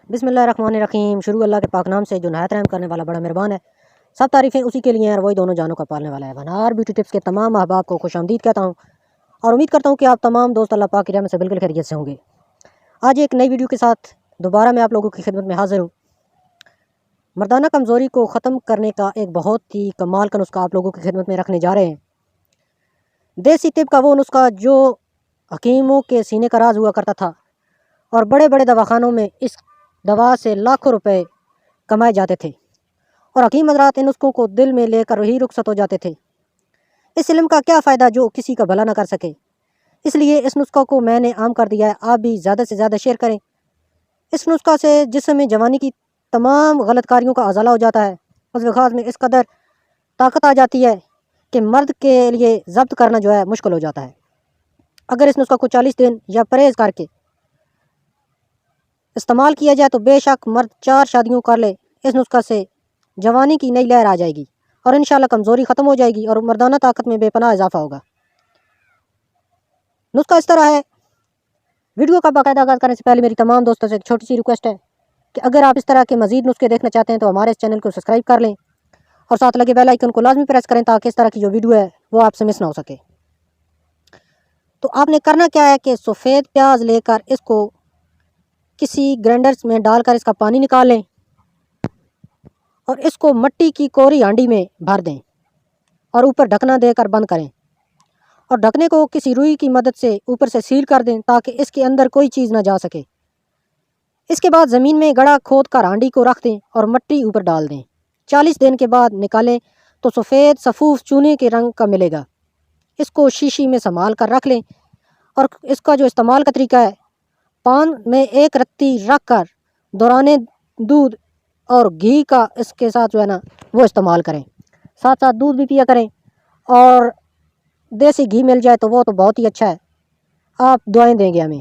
بسم اللہ الرحمن الرحیم۔ شروع اللہ کے پاک نام سے جو نہایت رحم کرنے والا بڑا مہربان ہے۔ سب تعریفیں اسی کے لیے ہیں اور وہی دونوں جانوں کا پالنے والا ہے۔ ونار بیوٹی ٹپس کے تمام احباب کو خوش آمدید کہتا ہوں اور امید کرتا ہوں کہ آپ تمام دوست اللہ پاک کی رحمت سے بالکل خیریت سے ہوں گے۔ آج ایک نئی ویڈیو کے ساتھ دوبارہ میں آپ لوگوں کی خدمت میں حاضر ہوں۔ مردانہ کمزوری کو ختم کرنے کا ایک بہت ہی کمال کا نسخہ آپ لوگوں کی خدمت میں رکھنے جا رہے ہیں۔ دیسی طب کا وہ نسخہ جو حکیموں کے سینے کا راز ہوا کرتا تھا اور بڑے بڑے دواخانوں میں اس دوا سے لاکھوں روپے کمائے جاتے تھے اور حکیم حضرات ان نسخوں کو دل میں لے کر ہی رخصت ہو جاتے تھے۔ اس علم کا کیا فائدہ جو کسی کا بھلا نہ کر سکے، اس لیے اس نسخہ کو میں نے عام کر دیا ہے۔ آپ بھی زیادہ سے زیادہ شیئر کریں۔ اس نسخہ سے جسم میں جوانی کی تمام غلط کاریوں کا ازالہ ہو جاتا ہے۔ عضو خاص میں اس قدر طاقت آ جاتی ہے کہ مرد کے لیے ضبط کرنا جو ہے مشکل ہو جاتا ہے۔ اگر اس نسخہ کو 40 دن یا پرہیز کر کے استعمال کیا جائے تو بے شک مرد 4 شادیوں کر لے، اس نسخہ سے جوانی کی نئی لہر آ جائے گی اور انشاءاللہ کمزوری ختم ہو جائے گی اور مردانہ طاقت میں بے پناہ اضافہ ہوگا۔ نسخہ اس طرح ہے۔ ویڈیو کا باقاعدہ آغاز کرنے سے پہلے میری تمام دوستوں سے ایک چھوٹی سی ریکویسٹ ہے کہ اگر آپ اس طرح کے مزید نسخے دیکھنا چاہتے ہیں تو ہمارے اس چینل کو سبسکرائب کر لیں اور ساتھ لگے بیل آئیکن کو لازمی پریس کریں تاکہ اس طرح کی جو ویڈیو ہے وہ آپ سے مس نہ ہو سکے۔ تو آپ نے کرنا کیا ہے کہ سفید پیاز لے کر اس کو کسی گرینڈرز میں ڈال کر اس کا پانی نکال لیں اور اس کو مٹی کی کوری ہانڈی میں بھر دیں اور اوپر ڈھکنا دے کر بند کریں اور ڈھکنے کو کسی روئی کی مدد سے اوپر سے سیل کر دیں تاکہ اس کے اندر کوئی چیز نہ جا سکے۔ اس کے بعد زمین میں گڑھا کھود کر ہانڈی کو رکھ دیں اور مٹی اوپر ڈال دیں۔ 40 دن کے بعد نکالیں تو سفید سفوف چونے کے رنگ کا ملے گا۔ اس کو شیشی میں سنبھال کر رکھ لیں اور اس کا جو استعمال کا طریقہ ہے، پان میں ایک رتی رکھ کر دوران دودھ اور گھی کا اس کے ساتھ جو ہے نا وہ استعمال کریں۔ ساتھ ساتھ دودھ بھی پیا کریں اور دیسی گھی مل جائے تو وہ تو بہت ہی اچھا ہے۔ آپ دعائیں دیں گے ہمیں۔